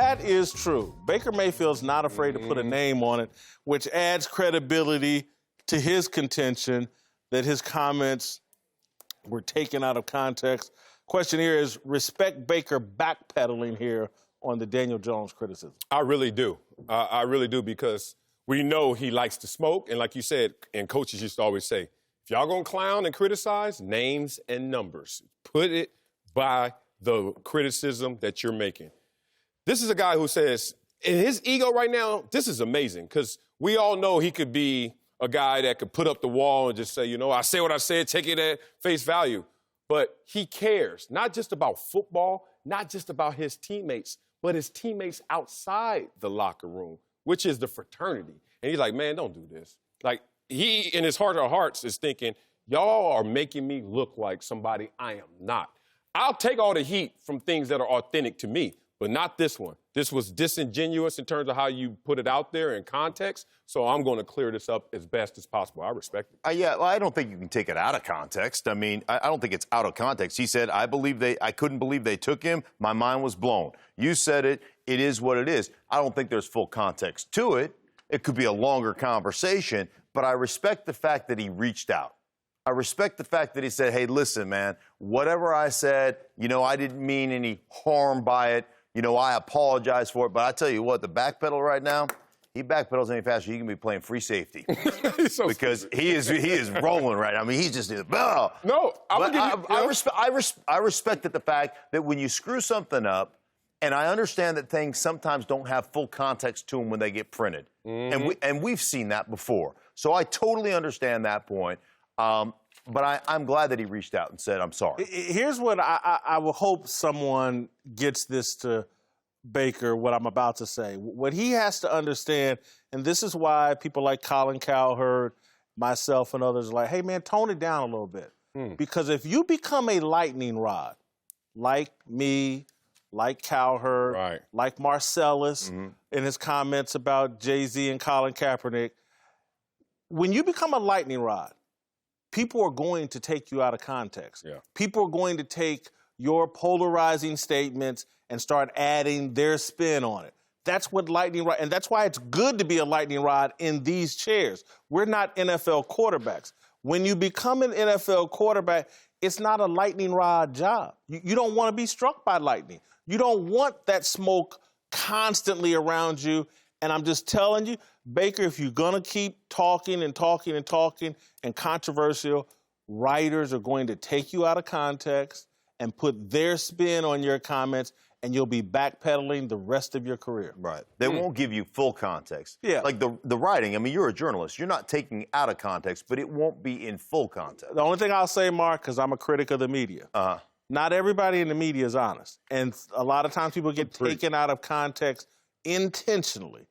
That is true. Baker Mayfield's not afraid to put a name on it, which adds credibility to his contention that his comments were taken out of context. Question here is, respect Baker backpedaling here on the Daniel Jones criticism? I really do. I really do, because we know he likes to smoke. And like you said, and coaches used to always say, if y'all going to clown and criticize, names and numbers. Put it by the criticism that you're making. This is a guy who says, in his ego right now, this is amazing, because we all know he could be a guy that could put up the wall and just say, you know, I say what I said, take it at face value. But he cares, not just about football, not just about his teammates, but his teammates outside the locker room, which is the fraternity. And he's like, man, don't do this. Like, he, in his heart of hearts, is thinking, y'all are making me look like somebody I am not. I'll take all the heat from things that are authentic to me, but not this one. This was disingenuous in terms of how you put it out there in context, so I'm going to clear this up as best as possible. I respect it. Yeah, well, I don't think you can take it out of context. I mean, I don't think it's out of context. He said, I couldn't believe they took him. My mind was blown. You said it. It is what it is. I don't think there's full context to it. It could be a longer conversation, but I respect the fact that he reached out. I respect the fact that he said, hey, listen, man, whatever I said, you know, I didn't mean any harm by it. You know, I apologize for it. But I tell you what, the backpedal right now, he backpedals any faster, he can be playing free safety. So because he is rolling right now. I mean, he's just, oh. No, I respect the fact that when you screw something up, and I understand that things sometimes don't have full context to them when they get printed. And we've seen that before. So I totally understand that point. But I'm glad that he reached out and said, I'm sorry. Here's what I will hope someone gets this to Baker, what I'm about to say. What he has to understand, and this is why people like Colin Cowherd, myself, and others are like, hey, man, tone it down a little bit. Because if you become a lightning rod, like me, like Cowherd, like Marcellus in his comments about Jay-Z and Colin Kaepernick, when you become a lightning rod, people are going to take you out of context. People are going to take your polarizing statements and start adding their spin on it. That's what lightning rod, and that's why it's good to be a lightning rod in these chairs. We're not NFL quarterbacks. When you become an NFL quarterback, it's not a lightning rod job. You don't want to be struck by lightning. You don't want that smoke constantly around you. And I'm just telling you, Baker, if you're going to keep talking and talking and talking and controversial, writers are going to take you out of context and put their spin on your comments, and you'll be backpedaling the rest of your career. Right. They won't give you full context. Yeah. Like the writing, I mean, you're a journalist. You're not taking it out of context, but it won't be in full context. The only thing I'll say, Mark, because I'm a critic of the media, not everybody in the media is honest. And a lot of times people get taken out of context intentionally.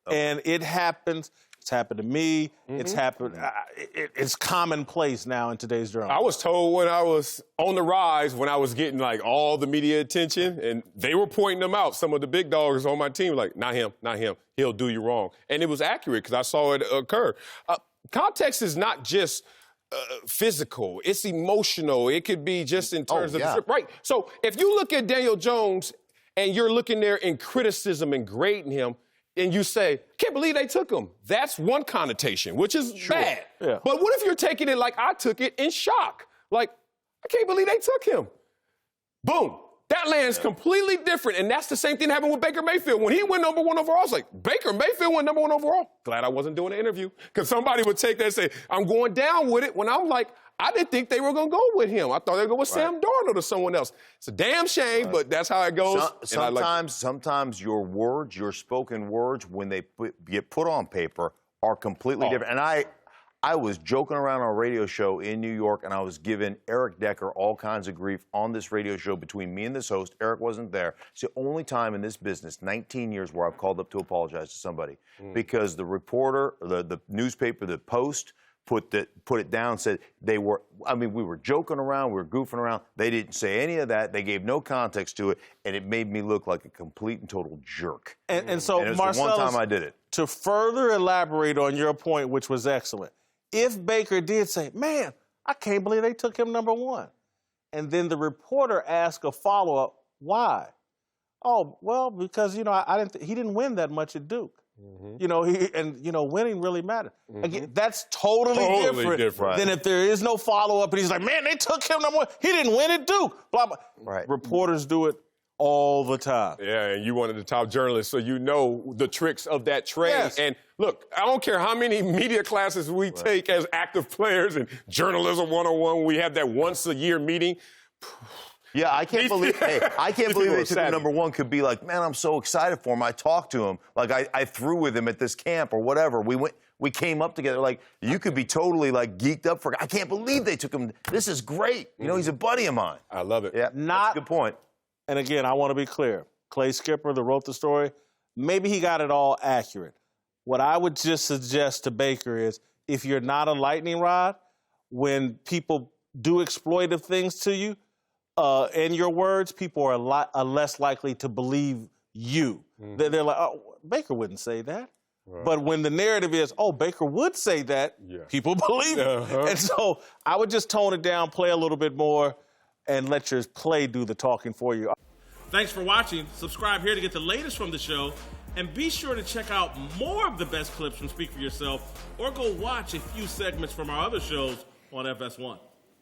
And it happens. It's happened to me. It's happened. It's commonplace now in today's journalism. I was told when I was on the rise, when I was getting like all the media attention, and they were pointing them out. Some of the big dogs on my team, like, not him, not him. He'll do you wrong. And it was accurate because I saw it occur. Context is not just physical. It's emotional. It could be just in terms of right. So if you look at Daniel Jones and you're looking there in criticism and grading him, and you say, can't believe they took him. That's one connotation, which is bad. Yeah. But what if you're taking it like I took it in shock? Like, I can't believe they took him. Boom. That lands completely different. And that's the same thing that happened with Baker Mayfield. When he went number 1 overall, I was like, Baker Mayfield went number 1 overall. Glad I wasn't doing an interview. Because somebody would take that and say, I'm going down with it. When I'm like, I didn't think they were going to go with him. I thought they were going with Sam Darnold or someone else. It's a damn shame, but that's how it goes. Sometimes your words, your spoken words, when they get put on paper, are completely different. And I was joking around on a radio show in New York, and I was giving Eric Decker all kinds of grief on this radio show between me and this host. Eric wasn't there. It's the only time in this business, 19 years, where I've called up to apologize to somebody. Because the reporter, the newspaper, the Post, put it down, said we were joking around, we were goofing around. They didn't say any of that. They gave no context to it, and it made me look like a complete and total jerk. And so, it was Marcellus, the one time I did it. To further elaborate on your point, which was excellent, if Baker did say, man, I can't believe they took him number 1, and then the reporter asked a follow-up, why? Oh, well, because, you know, he didn't win that much at Duke. You know, winning really mattered. Again, that's totally different than if there is no follow-up and he's like, man, they took him number one. He didn't win at Duke. Blah, blah. Right. Reporters do it all the time. Yeah, and you one of the top journalists, so you know the tricks of that trade. Yes. And look, I don't care how many media classes we take as active players and journalism 101. We have that once-a-year meeting. Yeah, I can't believe they took him number one. Could be like, man, I'm so excited for him. I talked to him. Like, I threw with him at this camp or whatever. We came up together. Like, you could be totally, like, geeked up for, I can't believe they took him. This is great. You know, he's a buddy of mine. I love it. Yeah, that's a good point. And again, I want to be clear. Clay Skipper, that wrote the story, maybe he got it all accurate. What I would just suggest to Baker is, if you're not a lightning rod, when people do exploitive things to you, in your words, people are less likely to believe you. They're like, oh, Baker wouldn't say that. Right. But when the narrative is, oh, Baker would say that, people believe it. And so I would just tone it down, play a little bit more, and let your play do the talking for you. Thanks for watching. Subscribe here to get the latest from the show. And be sure to check out more of the best clips from Speak For Yourself, or go watch a few segments from our other shows on FS1.